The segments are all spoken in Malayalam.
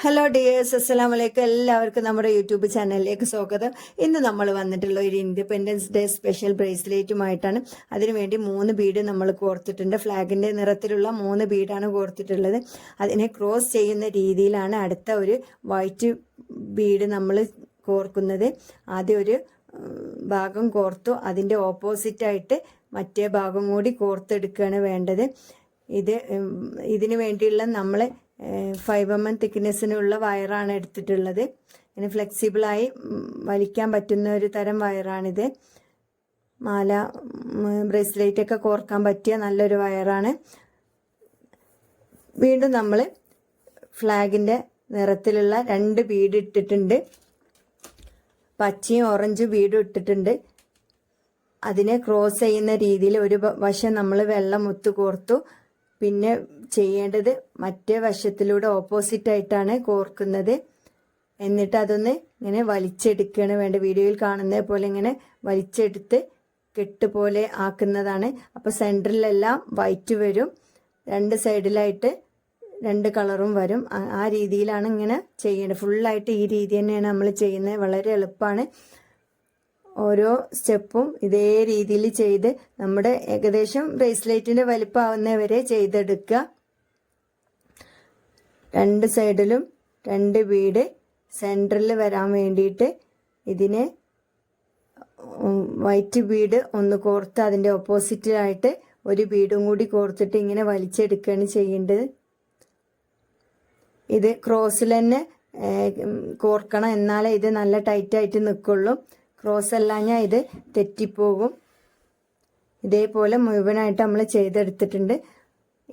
ഹലോ ഡിയേഴ്സ്, അസ്സലാമു അലൈക്കും. എല്ലാവർക്കും നമ്മുടെ യൂട്യൂബ് ചാനലിലേക്ക് സ്വാഗതം. ഇന്ന് നമ്മൾ വന്നിട്ടുള്ള ഒരു ഇൻഡിപെൻഡൻസ് ഡേ സ്പെഷ്യൽ ബ്രേസ്ലെറ്റുമായിട്ടാണ്. അതിനുവേണ്ടി 3 ബീഡ് നമ്മൾ കോർത്തിട്ടുണ്ട്. ഫ്ലാഗിന്റെ നിറത്തിലുള്ള 3 ബീഡാണ് കോർത്തിട്ടുള്ളത്. അതിനെ ക്രോസ് ചെയ്യുന്ന രീതിയിലാണ് അടുത്ത ഒരു വൈറ്റ് ബീഡ് നമ്മൾ കോർക്കുന്നത്. ആദ്യം ഒരു ഭാഗം കോർത്തു, അതിൻ്റെ ഓപ്പോസിറ്റായിട്ട് മറ്റേ ഭാഗം കൂടി കോർത്തെടുക്കുകയാണ് വേണ്ടത്. ഇതിന് വേണ്ടിയുള്ള നമ്മൾ 5 mm തിക്നെസ്സിനുള്ള വയറാണ് എടുത്തിട്ടുള്ളത്. ഇങ്ങനെ ഫ്ലെക്സിബിളായി വലിക്കാൻ പറ്റുന്ന ഒരു തരം വയറാണിത്. മാല, ബ്രേസ്ലെറ്റ് ഒക്കെ കോർക്കാൻ പറ്റിയ നല്ലൊരു വയറാണ്. വീണ്ടും നമ്മൾ ഫ്ലാഗിൻ്റെ നിറത്തിലുള്ള 2 ബീഡ് ഇട്ടിട്ടുണ്ട്. പച്ചയും ഓറഞ്ചും ബീഡും ഇട്ടിട്ടുണ്ട്. അതിനെ ക്രോസ് ചെയ്യുന്ന രീതിയിൽ ഒരു വശം നമ്മൾ വെള്ളം മുത്ത് കോർത്തു. പിന്നെ ചെയ്യേണ്ടത് മറ്റേ വശത്തിലൂടെ ഓപ്പോസിറ്റ് ആയിട്ടാണ് കോർക്കുന്നത്. എന്നിട്ട് അതൊന്ന് ഇങ്ങനെ വലിച്ചെടുക്കുകയാണ് വേണ്ട. വീഡിയോയിൽ കാണുന്നത് പോലെ ഇങ്ങനെ വലിച്ചെടുത്ത് കെട്ട് പോലെ ആക്കുന്നതാണ്. അപ്പോൾ സെൻറ്ററിലെല്ലാം വൈറ്റ് വരും, 2 സൈഡിലായിട്ട് 2 കളറും വരും. ആ രീതിയിലാണ് ഇങ്ങനെ ചെയ്യേണ്ടത്. ഫുള്ളായിട്ട് ഈ രീതി തന്നെയാണ് നമ്മൾ ചെയ്യുന്നത്. വളരെ എളുപ്പമാണ്. ഓരോ സ്റ്റെപ്പും ഇതേ രീതിയിൽ ചെയ്ത് നമ്മുടെ ഏകദേശം ബ്രേസ്ലെറ്റിൻ്റെ വലിപ്പമാവുന്നവരെ ചെയ്തെടുക്കുക. 2 സൈഡിലും 2 ബീഡ് സെൻറ്ററിൽ വരാൻ വേണ്ടിയിട്ട് ഇതിനെ വൈറ്റ് ബീഡ് ഒന്ന് കോർത്ത് അതിൻ്റെ ഓപ്പോസിറ്റിലായിട്ട് ഒരു ബീഡും കൂടി കോർത്തിട്ട് ഇങ്ങനെ വലിച്ചെടുക്കുകയാണ് ചെയ്യേണ്ടത്. ഇത് ക്രോസിൽ തന്നെ കോർക്കണം, എന്നാലേ ഇത് നല്ല ടൈറ്റായിട്ട് നിൽക്കുള്ളൂ. ക്രോസ് അല്ലാഞ്ഞാൽ ഇത് തെറ്റിപ്പോകും. ഇതേപോലെ മുഴുവനായിട്ട് നമ്മൾ ചെയ്തെടുത്തിട്ടുണ്ട്.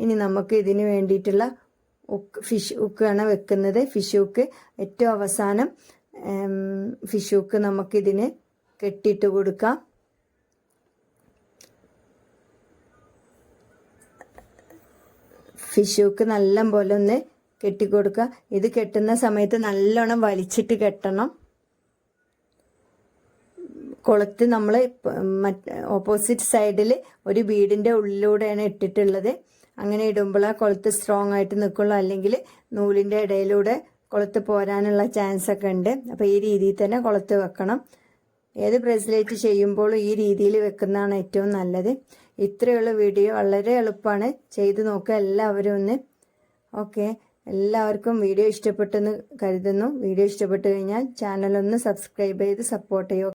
ഇനി നമുക്ക് ഇതിന് വേണ്ടിയിട്ടുള്ള ഫിഷ് ഹുക്കാണ് വെക്കുന്നത്. ഫിഷ് ഹുക്ക് ഏറ്റവും അവസാനം ഫിഷ് ഹുക്ക് നമുക്കിതിന് കെട്ടിയിട്ട് കൊടുക്കാം. ഫിഷ് ഹുക്ക് നല്ല പോലെ ഒന്ന് കെട്ടിക്കൊടുക്കുക. ഇത് കെട്ടുന്ന സമയത്ത് നല്ലോണം വലിച്ചിട്ട് കെട്ടണം. കൊളുത്ത് നമ്മൾ ഓപ്പോസിറ്റ് സൈഡിൽ ഒരു ബീഡിൻ്റെ ഉള്ളിലൂടെയാണ് ഇട്ടിട്ടുള്ളത്. അങ്ങനെ ഇടുമ്പോൾ ആ കൊളുത്ത് സ്ട്രോങ് ആയിട്ട് നിൽക്കുള്ളൂ. അല്ലെങ്കിൽ നൂലിൻ്റെ ഇടയിലൂടെ കൊളുത്ത് പോരാനുള്ള ചാൻസ് ഒക്കെ ഉണ്ട്. അപ്പോൾ ഈ രീതിയിൽ തന്നെ കൊളുത്ത് വെക്കണം. ഏത് ബ്രേസ്ലെറ്റ് ചെയ്യുമ്പോഴും ഈ രീതിയിൽ വെക്കുന്നതാണ് ഏറ്റവും നല്ലത്. ഇത്രയുള്ള വീഡിയോ വളരെ എളുപ്പമാണ്. ചെയ്ത് നോക്കുക എല്ലാവരും ഒന്ന്. ഓക്കെ, എല്ലാവർക്കും വീഡിയോ ഇഷ്ടപ്പെട്ടെന്ന് കരുതുന്നു. വീഡിയോ ഇഷ്ടപ്പെട്ടു കഴിഞ്ഞാൽ ചാനലൊന്ന് സബ്സ്ക്രൈബ് ചെയ്ത് സപ്പോർട്ട് ചെയ്യുക.